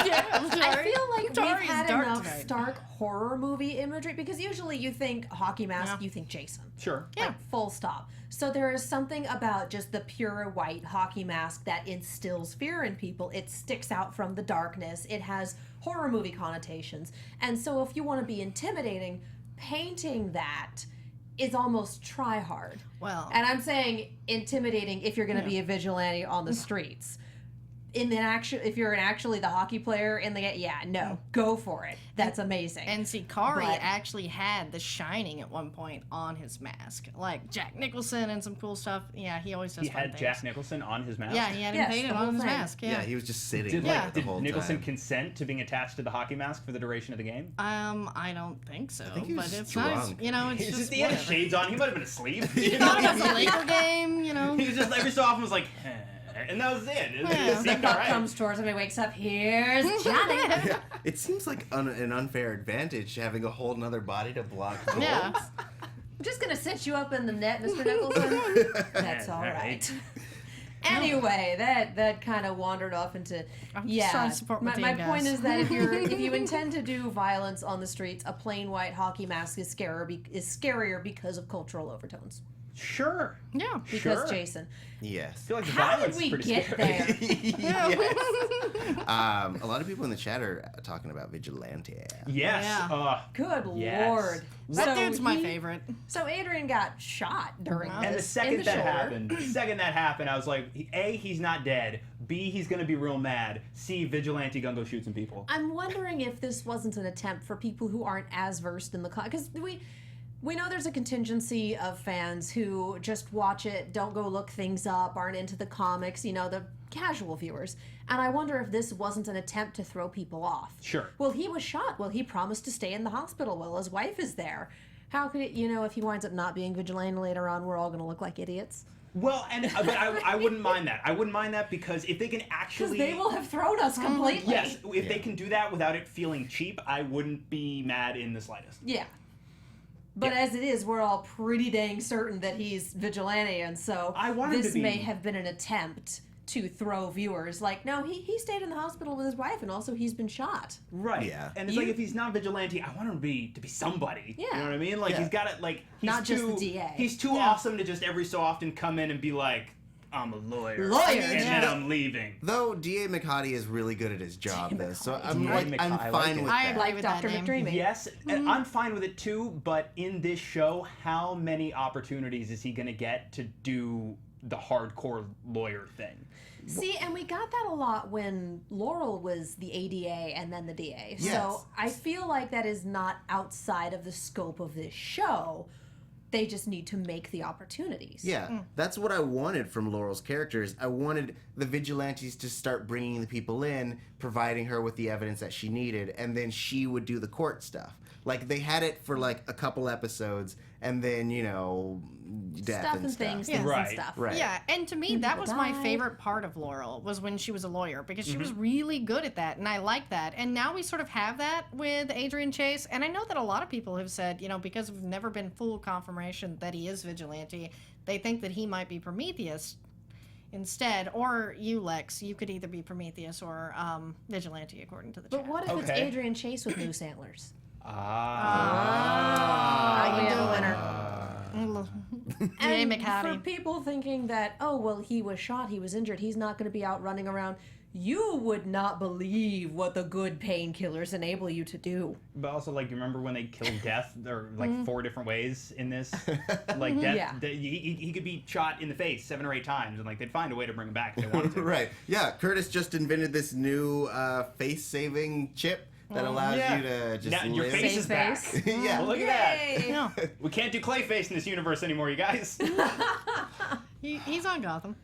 Yeah, I'm I sorry. feel like Tauri's we've had dark enough tonight. stark horror movie imagery because usually you think hockey mask, Yeah. you think Jason. Sure. Yeah. Like, full stop. So there is something about just the pure white hockey mask that instills fear in people. It sticks out from the darkness. It has horror movie connotations. And so if you want to be intimidating, painting that is almost try hard. Well, And I'm saying intimidating if you're going to be a vigilante on the streets. If you're actually the hockey player in the go for it. That's amazing. and see, Kari But- actually had The Shining at one point on his mask, like Jack Nicholson and some cool stuff. Yeah, he always does. He fun had things. Jack Nicholson on his mask? Yeah, he had him Yes, painted the whole on his thing. mask. Yeah, Yeah. he was just sitting Did, there the did whole Nicholson time. consent to being attached to the hockey mask for the duration of the game? I don't think so. think he was but it's drunk. nice. It's just He had whatever. shades on. He might have been asleep. He thought it was a Laker game, He was just every so often was like, and that was it. It Yeah. seemed the all puck right. comes towards him and he wakes up. Here's Johnny. Yeah, it seems like an unfair advantage having a whole nother body to block goals. Yeah. I'm just gonna sit you up in the net, Mr. Nicholson. That's all right. Anyway, that kind of wandered off into I'm just trying to support my my team, point guys. is that if you intend to do violence on the streets, a plain white hockey mask is scarier because of cultural overtones. Sure. Yeah. Because Sure. Jason. I Yes. feel like the How violence did we is pretty get scary. there? Yes. A lot of people in the chat are talking about Vigilante. Yes. Yeah. Good Yes. Lord. That So dude's my he- favorite. So Adrian got shot during this. And the in second the that shoulder. happened, I was like, A, he's not dead. B, he's gonna be real mad. C, Vigilante gonna go shoot some people. I'm wondering if this wasn't an attempt for people who aren't as versed in the because we know there's a contingency of fans who just watch it, don't go look things up, aren't into the comics, the casual viewers. And I wonder if this wasn't an attempt to throw people off. Sure. Well, he was shot. Well, he promised to stay in the hospital while his wife is there. How could it, if he winds up not being Vigilante later on, we're all going to look like idiots? Well, but I wouldn't mind that. I wouldn't mind that because if they can actually... Because they will have thrown us completely. Yes, if they can do that without it feeling cheap, I wouldn't be mad in the slightest. Yeah. But as it is, we're all pretty dang certain that he's Vigilante, and so I want him this to be. may have been an attempt to throw viewers like, no, he stayed in the hospital with his wife, and also he's been shot. Right. Yeah. And it's like if he's not Vigilante, I want him to be somebody. Yeah. You know what I mean? Like Yeah. he's got it. Like he's Not too, just the DA. He's too awesome to just every so often come in and be like, I'm a lawyer. Lawyer, And yeah. then I'm leaving. Though D.A. McHottie is really good at his job, though, so I'm D.A. I'm I like fine it. with I that. agree Like with Dr. that name. McDreamy. Yes, and I'm fine with it too, but in this show, how many opportunities is he going to get to do the hardcore lawyer thing? See, and we got that a lot when Laurel was the ADA and then the DA. Yes. So I feel like that is not outside of the scope of this show. They just need to make the opportunities. Yeah, that's what I wanted from Laurel's characters. I wanted the vigilantes to start bringing the people in, providing her with the evidence that she needed, and then she would do the court stuff. Like, they had it for, like, a couple episodes, and then, death Stuff and and stuff. things, Yeah. things Right, and stuff. right. Yeah, and to me, that was my died. favorite part of Laurel, was when she was a lawyer, because she was really good at that, and I like that. And now we sort of have that with Adrian Chase, and I know that a lot of people have said, because we've never been full confirmation that he is Vigilante, they think that he might be Prometheus instead, or you, Lex, you could either be Prometheus or Vigilante, according to the But chat. what if it's Okay. Adrian Chase with moose antlers? How we you have a doing? winner. Jay And McHattie. for people thinking that, oh, well, he was shot, he was injured, he's not going to be out running around, you would not believe what the good painkillers enable you to do. But also, like, you remember when they killed Death? There were, like, 4 different ways in this. Like, Death, Yeah. he could be shot in the face 7 or 8 times, and, like, they'd find a way to bring him back if they wanted to. Right. Yeah, Curtis just invented this new face-saving chip that allows Yeah. you to just Now, your live. face is Save back. face. Yeah. Well, look at that. Yay! Yeah. We can't do Clayface in this universe anymore, you guys. He's on Gotham.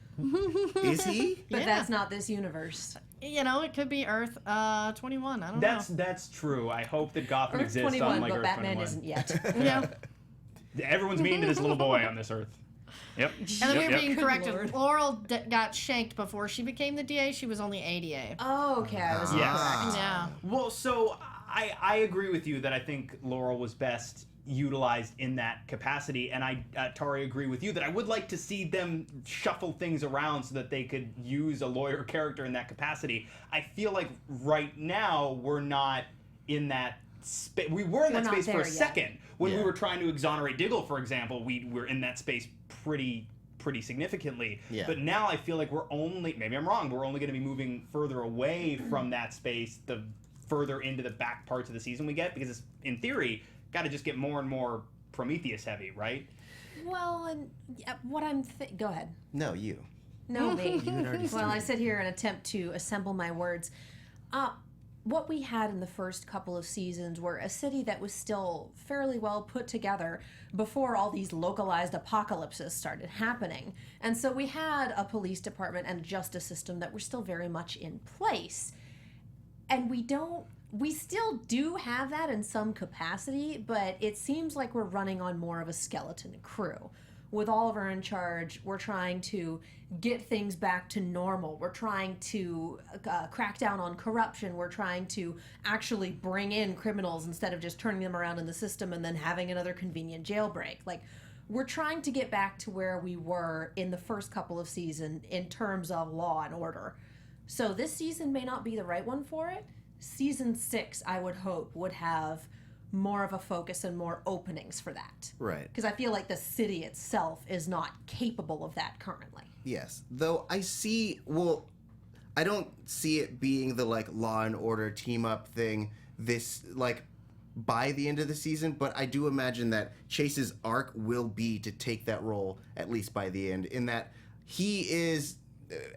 Is he? But Yeah. that's not this universe. It could be Earth 21. I don't know. That's true. I hope that Gotham Earth exists 21, on, like, but Earth Batman 21. isn't yet. Yeah. Everyone's mean to this little boy on this Earth. Yep. And then we Yep, were yep. being Good corrected. Lord. Laurel got shanked before she became the DA. She was only ADA. Oh, okay, I was Yes. incorrect. Yeah. Well, so I agree with you that I think Laurel was best utilized in that capacity, and I, Tauri, agree with you that I would like to see them shuffle things around so that they could use a lawyer character in that capacity. I feel like right now we're not in that space. We were in that We're not space for there a yet. second. When we Yeah. were trying to exonerate Diggle, for example, we were in that space pretty significantly. Yeah. But now I feel like we're only, maybe I'm wrong, but we're only going to be moving further away from that space the further into the back parts of the season we get, because it's, in theory, got to just get more and more Prometheus heavy, right? Well, and what I'm go ahead. No, you. No, me. You had already Well, I started. sit here and attempt to assemble my words. What we had in the first couple of seasons were a city that was still fairly well put together before all these localized apocalypses started happening. And so we had a police department and a justice system that were still very much in place. And we still do have that in some capacity, but it seems like we're running on more of a skeleton crew. With Oliver in charge, we're trying to get things back to normal. We're trying to crack down on corruption. We're trying to actually bring in criminals instead of just turning them around in the system and then having another convenient jailbreak. Like, we're trying to get back to where we were in the first couple of seasons in terms of law and order. So this season may not be the right one for it. Season 6, I would hope, would have more of a focus and more openings for that. Right. Because I feel like the city itself is not capable of that currently. Yes. Though I don't see it being the like Law and Order team up thing this like by the end of the season, but I do imagine that Chase's arc will be to take that role at least by the end, in that he is,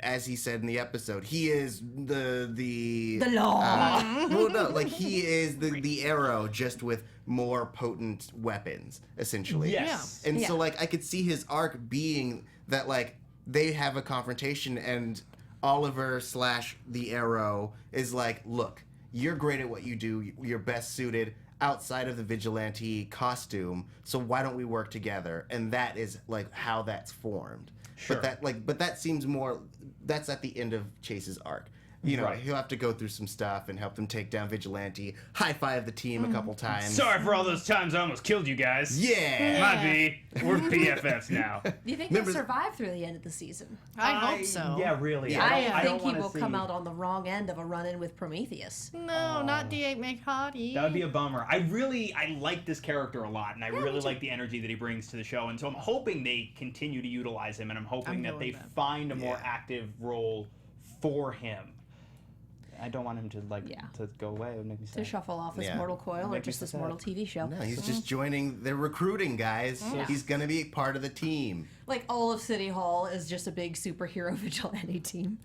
as he said in the episode, he is the law. well, no, like he is the Arrow, just with more potent weapons, essentially. Yes. And so like I could see his arc being that like they have a confrontation and Oliver / the Arrow is like, look, you're great at what you do. You're best suited outside of the vigilante costume. So why don't we work together? And that is like how that's formed. Sure. But that seems more. That's at the end of Chase's arc. You know, Right. he'll have to go through some stuff and help them take down Vigilante, high-five the team a couple times. Sorry for all those times I almost killed you guys. Yeah! Might be. We're BFFs now. Do you think they'll survive through the end of the season? I hope so. Yeah, really. I don't think he wanna will come out on the wrong end of a run-in with Prometheus. No, not D8 McHottie. That would be a bummer. I like this character a lot, and I really like the energy that he brings to the show, and so I'm hoping they continue to utilize him, and I'm hoping that they find a more active role for him. I don't want him to to go away. It would make me sad. To shuffle off this mortal coil or Make me just so this sad. mortal TV show. No, he's just joining. They're recruiting, guys. Yeah. He's going to be part of the team. Like all of City Hall is just a big superhero vigilante team.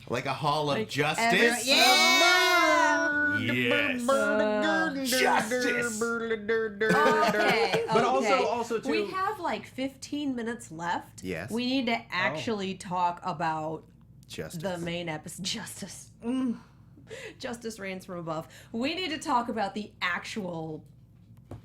Like a hall of Like justice. Yeah! Yes. Justice. Okay, But okay. also too. We have like 15 minutes left. Yes. We need to actually talk about Justice. the main episode. Justice. Justice reigns from above. We need to talk about the actual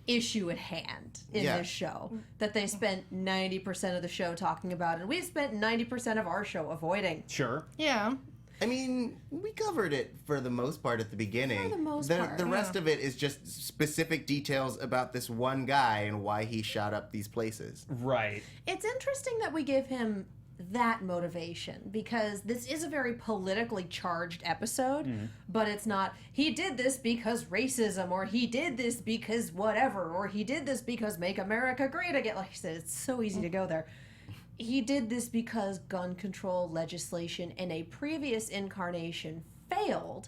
issue at hand in this show that they spent 90% of the show talking about, and we spent 90% of our show avoiding. Sure. Yeah. I mean, we covered it for the most part at the beginning. For the most part, The rest of it is just specific details about this one guy and why he shot up these places. Right. It's interesting that we give him that motivation, because this is a very politically charged episode, but it's not, he did this because racism, or he did this because whatever, or he did this because make America great again. Like I said, it's so easy to go there. He did this because gun control legislation in a previous incarnation failed,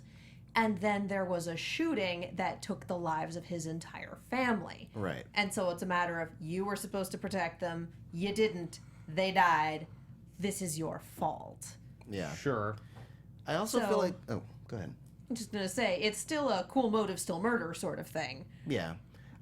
and then there was a shooting that took the lives of his entire family. Right. And so it's a matter of, you were supposed to protect them, you didn't, they died, this is your fault. Yeah. Sure. I also So- feel like... Oh, go ahead. I'm just gonna say, it's still a cool motive, still murder sort of thing. Yeah.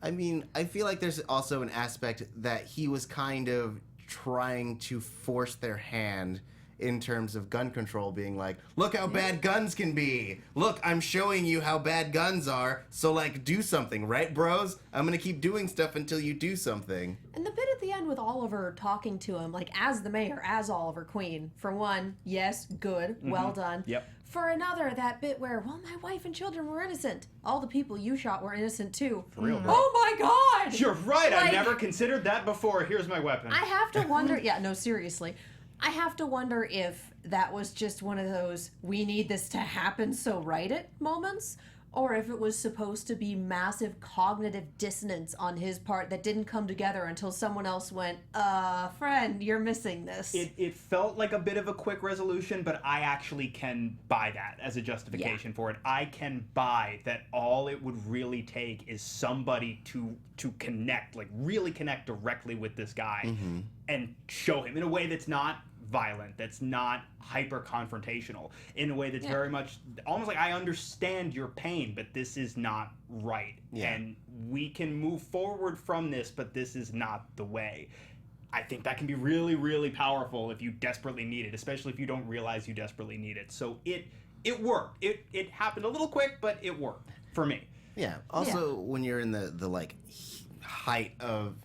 I mean, I feel like there's also an aspect that he was kind of trying to force their hand in terms of gun control, being like, look how bad guns can be. Look, I'm showing you how bad guns are, so, like, do something, right, bros? I'm gonna keep doing stuff until you do something. And the bit at the end with Oliver talking to him, like, as the mayor, as Oliver Queen, for one, yes, good, well done. Yep. For another, that bit where, well, my wife and children were innocent. All the people you shot were innocent, too. For real, bro. Oh, my God! You're right. I Like- never considered that before. Here's my weapon. I have to wonder, yeah, no, seriously. I have to wonder if that was just one of those, we need this to happen, so write it moments, or if it was supposed to be massive cognitive dissonance on his part that didn't come together until someone else went, friend, you're missing this. It felt like a bit of a quick resolution, but I actually can buy that as a justification for it. I can buy that all it would really take is somebody to connect, like really connect directly with this guy and show him in a way that's not violent, that's not hyper confrontational, in a way that's very much almost like, I understand your pain, but this is not right. Yeah. And we can move forward from this, but this is not the way. I think that can be really, really powerful if you desperately need it, especially if you don't realize you desperately need it. So it worked. It happened a little quick, but it worked for me. Yeah. Also, when you're in the like height of,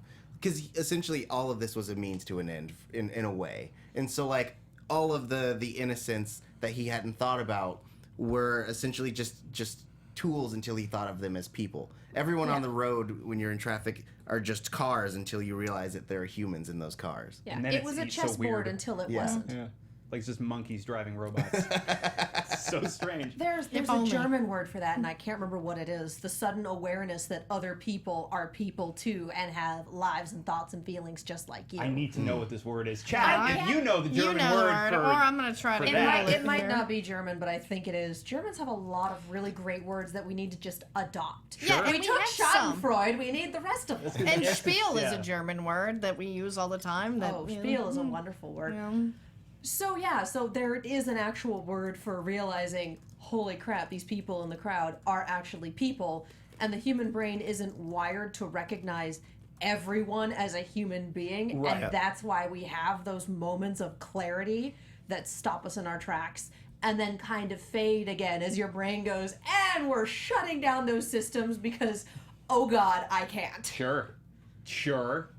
because essentially all of this was a means to an end in a way, and so like all of the innocents that he hadn't thought about were essentially just tools until he thought of them as people. Everyone on the road when you're in traffic are just cars until you realize that there are humans in those cars. Yeah, And then it it's was a so chessboard weird. until it Yeah. wasn't. Yeah. Like it's just monkeys driving robots. It's so strange. There's a only. German word for that, and I can't remember what it is. The sudden awareness that other people are people too and have lives and thoughts and feelings just like you. I need to know what this word is. Chad, if you know the German you know word the word, for... or I'm going to try to for It that. might, it might not be German, but I think it is. Germans have a lot of really great words that we need to just adopt. Yeah, and we we took have some. Schadenfreude. We need the rest of them. And spiel is Yeah. a German word that we use all the time. That, Oh, spiel is a wonderful word. Yeah. So there is an actual word for realizing, holy crap, these people in the crowd are actually people, and the human brain isn't wired to recognize everyone as a human being, Right. and that's why we have those moments of clarity that stop us in our tracks and then kind of fade again as your brain goes, and we're shutting down those systems because, oh God, I can't. Sure.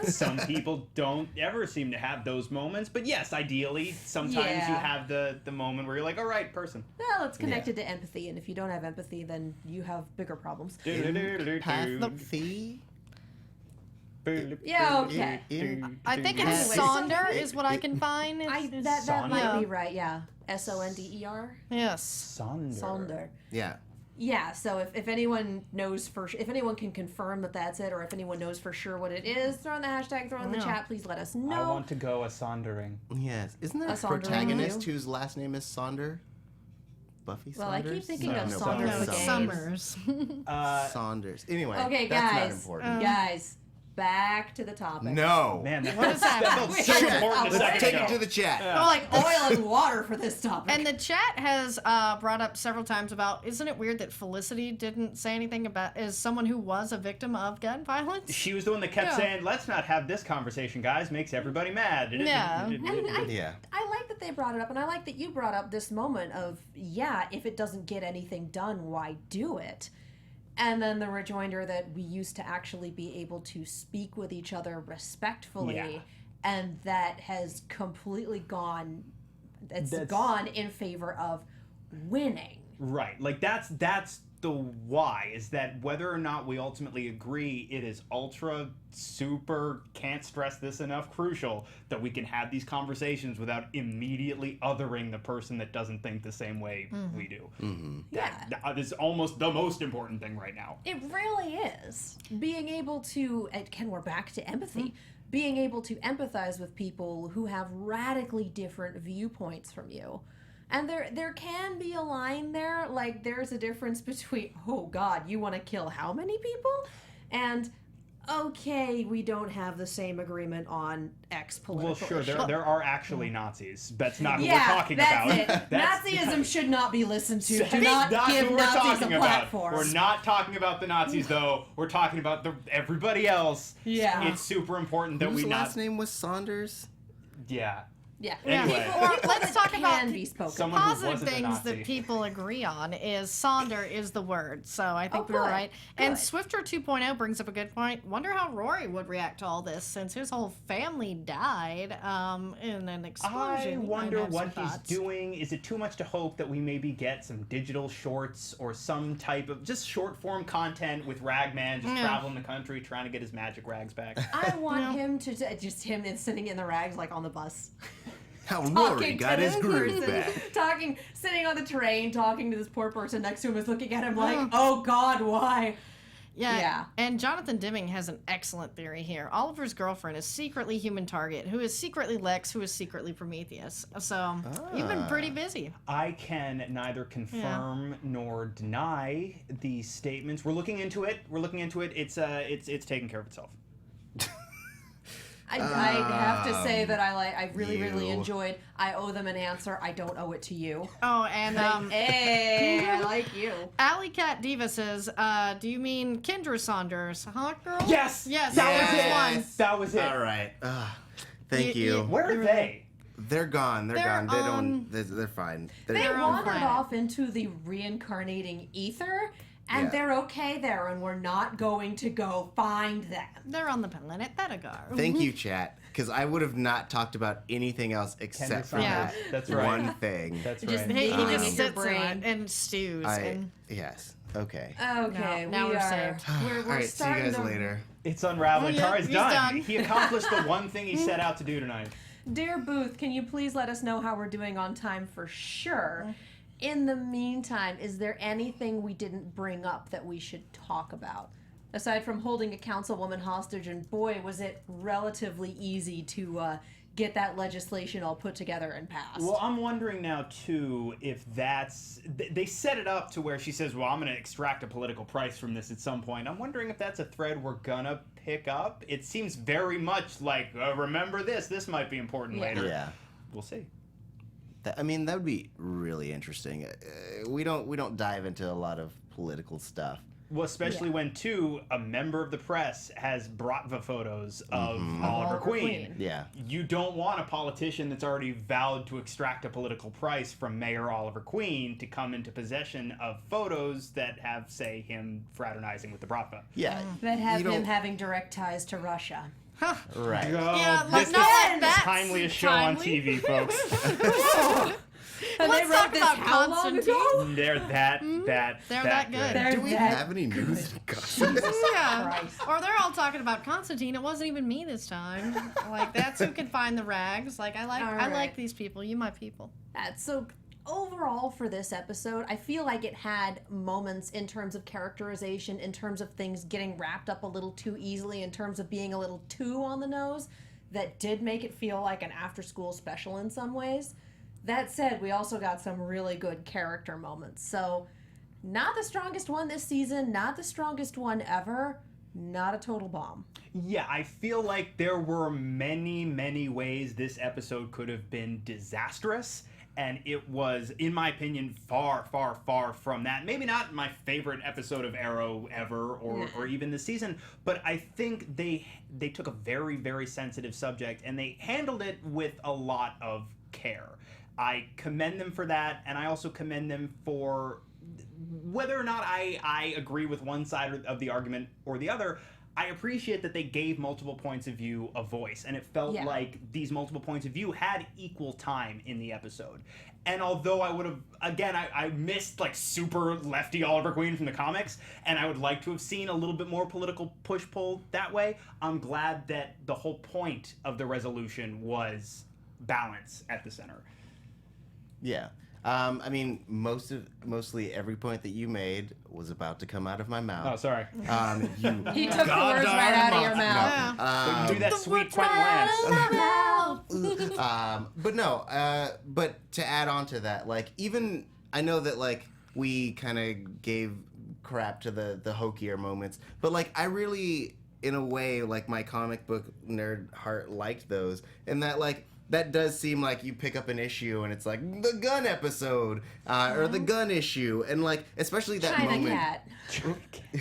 Some people don't ever seem to have those moments, but yes, ideally, sometimes you Yeah. have the moment where you're like, all right, person. Well, it's connected to empathy, and if you don't have empathy, then you have bigger problems. Empathy? Yeah, okay. I think it's Anyway, Sonder is what I can find. That might Sonder. be right, yeah. Sonder? Yes. Sonder. Yeah. Yeah, so if anyone knows if anyone can confirm that that's it, or if anyone knows for sure what it is, throw in the hashtag, throw in the Yeah. chat, please let us I know. want to go a sondering. Yes. Isn't there A a Sonder protagonist you? whose last name is Sonder? Buffy Saunders? Well, I keep thinking of Saunders No, it's Gaines. Summers. Saunders. Anyway, Okay, that's guys. not important. Guys, back to the topic. No. Man, What is that happening? felt so Shit. important a Let's second Take ago. it to the chat. We're like oil and water for this topic. And the chat has brought up several times about, isn't it weird that Felicity didn't say anything about, as someone who was a victim of gun violence? She was the one that kept Yeah. saying, let's not have this conversation, guys. Makes everybody mad. Yeah. Yeah. I like that they brought it up, and I like that you brought up this moment of, yeah, if it doesn't get anything done, why do it? And then the rejoinder that we used to actually be able to speak with each other respectfully, Yeah. and that has completely gone. It's That's- gone in favor of winning. Right. Like that's the why, is that whether or not we ultimately agree, it is ultra super, can't stress this enough, crucial that we can have these conversations without immediately othering the person that doesn't think the same way we do. That is almost the most important thing right now. It really is. Being able to, we're back to empathy. Being able to empathize with people who have radically different viewpoints from you. And there can be a line there, like there's a difference between, oh God, you want to kill how many people? And, okay, we don't have the same agreement on X political Well, sure, issue. there are actually Nazis. That's not who Yeah, we're talking that's about. it. Nazism should not be listened to. Do not That's give who we're Nazis a talking about. platform. We're not talking about the Nazis, though. We're talking about everybody else. Yeah. It's super important that Whose we last not... name was Saunders? Yeah. Yeah. Anyway. People, Or people let's that talk about can be spoken. someone who Positive wasn't a things Nazi. that people agree on is Sonder is the word, so I think we were good, right. And good. Swifter 2.0 brings up a good point. Wonder how Rory would react to all this, since his whole family died in an explosion. I might wonder have what some he's thoughts. doing. Is it too much to hope that we maybe get some digital shorts or some type of just short form content with Ragman just traveling the country trying to get his magic rags back? I want him to just him sitting in the rags like on the bus. How Rory Talking got to his this groove person, back. sitting on the train, talking to this poor person next to him, is looking at him like, oh God, why? Yeah. And Jonathan Dimming has an excellent theory here. Oliver's girlfriend is secretly Human Target, who is secretly Lex, who is secretly Prometheus. So you've been pretty busy. I can neither confirm nor deny these statements. We're looking into it. It's taken care of itself. I have to say that I really you. enjoyed. I owe them an answer. I don't owe it to you. Oh, and Hey, I like you. Alley Cat Diva says, do you mean Kendra Saunders, huh, girl? Yes! Yes, That that was it! was one. That was it. All right. Thank you. Where are they? They're gone. They're gone. They on- don't. They're fine. They They're on wandered planet. off into the reincarnating ether, and Yeah. they're okay there, and we're not going to go find them. They're on the planet Thetagar. Thank you, chat, because I would have not talked about anything else except for Yeah. that That's right. one thing. That's Just right. He Um, just your sits in brain. it and stews. and Yes. Okay. Okay, now we we're are. saved. We're All right. See you starting guys to later. It's unraveling. Oh, yeah, Tari's he's done. done. He accomplished the one thing he set out to do tonight. Dear Booth, can you please let us know how we're doing on time for sure? In the meantime, is there anything we didn't bring up that we should talk about? Aside from holding a councilwoman hostage, and boy, was it relatively easy to get that legislation all put together and passed. Well, I'm wondering now, too, if that's... They set it up to where she says, well, I'm going to extract a political price from this at some point. I'm wondering if that's a thread we're going to pick up. It seems very much like, remember this. This might be important later. Yeah. We'll see. That would be really interesting. We don't dive into a lot of political stuff. Well, especially when, too, a member of the press has brought the photos of Oliver Queen. Yeah. You don't want a politician that's already vowed to extract a political price from Mayor Oliver Queen to come into possession of photos that have, say, him fraternizing with the Bratva. Yeah. That have him having direct ties to Russia. Right. Yeah, This is not like the that. timeliest show on TV, folks. And Let's they wrote talk this about how long Constantine. ago? They're that They're that good. They're Do we that have any news? Gossip? Yeah. Christ. Or they're all talking about Constantine. It wasn't even me this time. Like, that's who can find the rags. Like, I like right. these people. You my people. So overall for this episode, I feel like it had moments in terms of characterization, in terms of things getting wrapped up a little too easily, in terms of being a little too on the nose, that did make it feel like an after-school special in some ways. That said, we also got some really good character moments. So, not the strongest one this season, not the strongest one ever, not a total bomb. Yeah, I feel like there were many, many ways this episode could have been disastrous. And it was, in my opinion, far, far, far from that. Maybe not my favorite episode of Arrow ever, or even this season, but I think they took a very, very sensitive subject and they handled it with a lot of care. I commend them for that, and I also commend them for whether or not I agree with one side of the argument or the other. I appreciate that they gave multiple points of view a voice, and it felt like these multiple points of view had equal time in the episode. And although I would have, again, I missed like super lefty Oliver Queen from the comics, and I would like to have seen a little bit more political push-pull that way, I'm glad that the whole point of the resolution was balance at the center. Yeah. I mean, mostly every point that you made was about to come out of my mouth. Oh, sorry. He took the words right out of your mouth. But you do that sweet Quentin Lance. But no, but to add on to that, like, even, I know that, like, we kind of gave crap to the hokier moments, but, like, I really, in a way, like, my comic book nerd heart liked those, and that, like, that does seem like you pick up an issue and it's like the gun episode or the gun issue, and like especially that China moment. cat.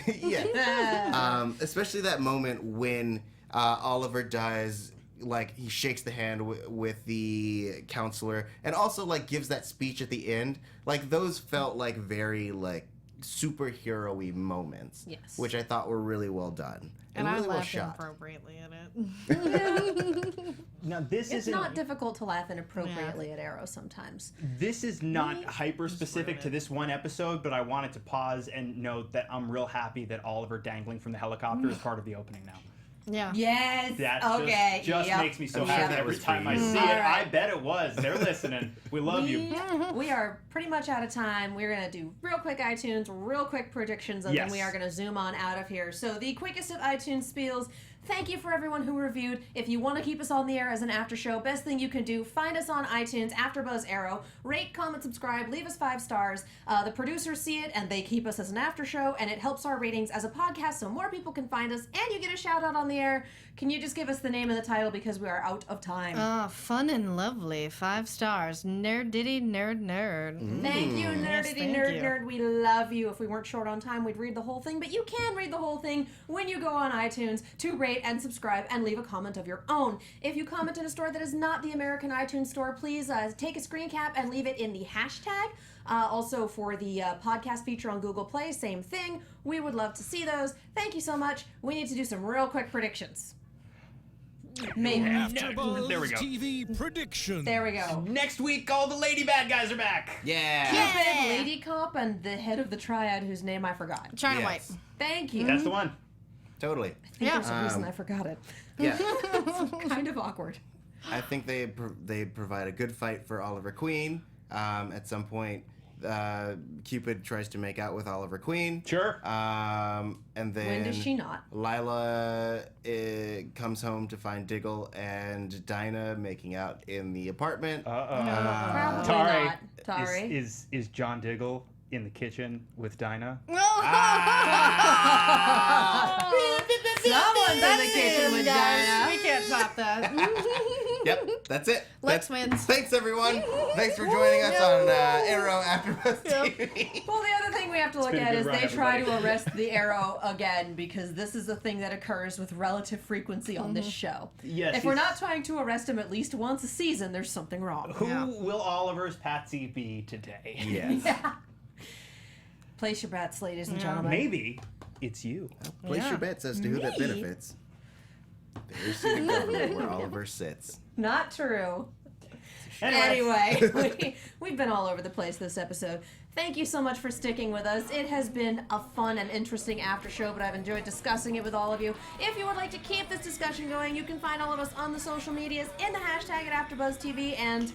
Yeah. Especially that moment when Oliver does, like, he shakes the hand with the counselor and also like gives that speech at the end. Like those felt like very like superhero-y moments. Yes. Which I thought were really well done. And really I well laughed shot. inappropriately at it. Now, this It's isn't... not difficult to laugh inappropriately at Arrow sometimes. This is not hyper-specific to this one episode, but I wanted to pause and note that I'm real happy that Oliver dangling from the helicopter is part of the opening now. Yeah. Yes. That okay. just makes me so I'm sure happy that every was for time I you. see it. Alright. I bet it was. They're listening. We love you. We are pretty much out of time. We're going to do real quick iTunes, real quick predictions, and then we are going to zoom on out of here. So the quickest of iTunes spiels. Thank you for everyone who reviewed. If you want to keep us on the air as an after show, best thing you can do, find us on iTunes, AfterBuzz Arrow, rate, comment, subscribe, leave us 5 stars. The producers see it and they keep us as an after show, and it helps our ratings as a podcast so more people can find us, and you get a shout out on the air. Can you just give us the name and the title because we are out of time? Fun and lovely. 5 stars. Nerd ditty nerd nerd. Thank you, Yes, Nerdity thank Nerd you. Nerd. We love you. If we weren't short on time, we'd read the whole thing, but you can read the whole thing when you go on iTunes to rate and subscribe and leave a comment of your own. If you comment in a store that is not the American iTunes store, please take a screen cap and leave it in the hashtag. Also for the podcast feature on Google Play, same thing. We would love to see those. Thank you so much. We need to do some real quick predictions. Maybe. AfterBuzz There we go. TV predictions. There we go. Next week, all the lady bad guys are back. Yeah. Cupid, Lady Cop, and the head of the triad whose name I forgot. China Yes. White. Thank you. That's the one. Totally. I think there's a reason I forgot it. Yeah. Kind of awkward. I think they provide a good fight for Oliver Queen. At some point, Cupid tries to make out with Oliver Queen. Sure. And then When does she not? Lila comes home to find Diggle and Dinah making out in the apartment. Probably Tari, not. Tari. Is John Diggle in the kitchen with Dinah? Someone's in the kitchen with Dinah. We can't top that. Yep, that's it. Lex wins. Thanks, everyone. Thanks for joining us on Arrow AfterBuzz TV. Well, the other thing we have to look been a at good is run, they try everybody. to arrest the Arrow again because this is a thing that occurs with relative frequency on this show. Yes, If we're he's- not trying to arrest him at least once a season, there's something wrong. Who Yeah. will Oliver's Patsy be today? Yes. Place your bets, ladies and gentlemen. Maybe it's you. Place Yeah. your bets as to who that Me? benefits. There's the government where Oliver sits. Not true. Anyway. Anyway, we've been all over the place this episode. Thank you so much for sticking with us. It has been a fun and interesting after show, but I've enjoyed discussing it with all of you. If you would like to keep this discussion going, you can find all of us on the social medias in the hashtag at AfterBuzzTV and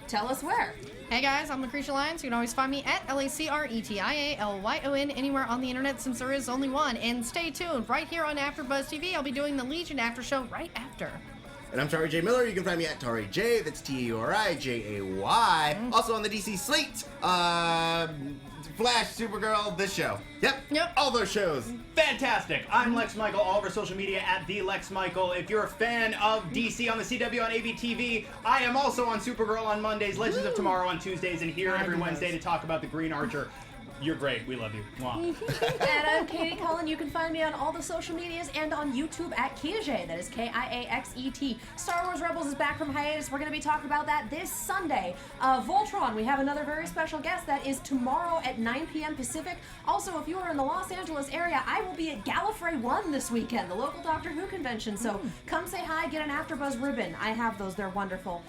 tell us where. Hey guys, I'm Lacretia Lyon, so you can always find me at LACRETIALYON anywhere on the internet since there is only one. And stay tuned, right here on AfterBuzz TV, I'll be doing the Legion After Show right after. And I'm Tauri Miller. You can find me at Tauri J. That's TAURIJAY. Also on the DC Slate, Flash, Supergirl, this show. Yep. All those shows. Fantastic. I'm Lex Michael, all over social media at the Lex Michael. If you're a fan of DC on the CW on ABTV, I am also on Supergirl on Mondays, Legends of Tomorrow on Tuesdays, and here every Wednesday to talk about the Green Archer. You're great. We love you. Mwah. And I'm Katie Cullen. You can find me on all the social medias and on YouTube at Kiaxet. That is KIAXET. Star Wars Rebels is back from hiatus. We're going to be talking about that this Sunday. Voltron, we have another very special guest. That is tomorrow at 9 p.m. Pacific. Also, if you are in the Los Angeles area, I will be at Gallifrey 1 this weekend, the local Doctor Who convention. So come say hi, get an AfterBuzz ribbon. I have those. They're wonderful.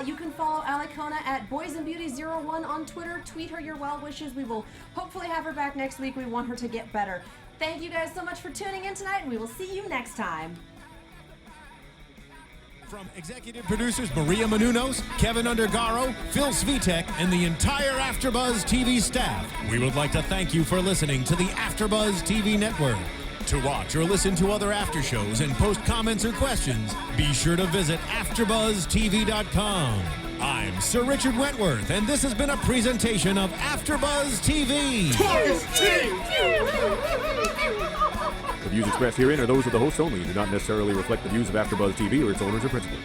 You can follow Alicona at BoysandBeauty01 on Twitter. Tweet her your well wishes. We will hopefully have her back next week. We want her to get better. Thank you guys so much for tuning in tonight, and we will see you next time. From executive producers Maria Menounos, Kevin Undergaro, Phil Svitek, and the entire AfterBuzz TV staff, we would like to thank you for listening to the AfterBuzz TV network. To watch or listen to other after shows and post comments or questions, be sure to visit AfterBuzzTV.com. I'm Sir Richard Wentworth, and this has been a presentation of AfterBuzz TV. The views expressed herein are those of the hosts only and do not necessarily reflect the views of AfterBuzz TV or its owners or principals.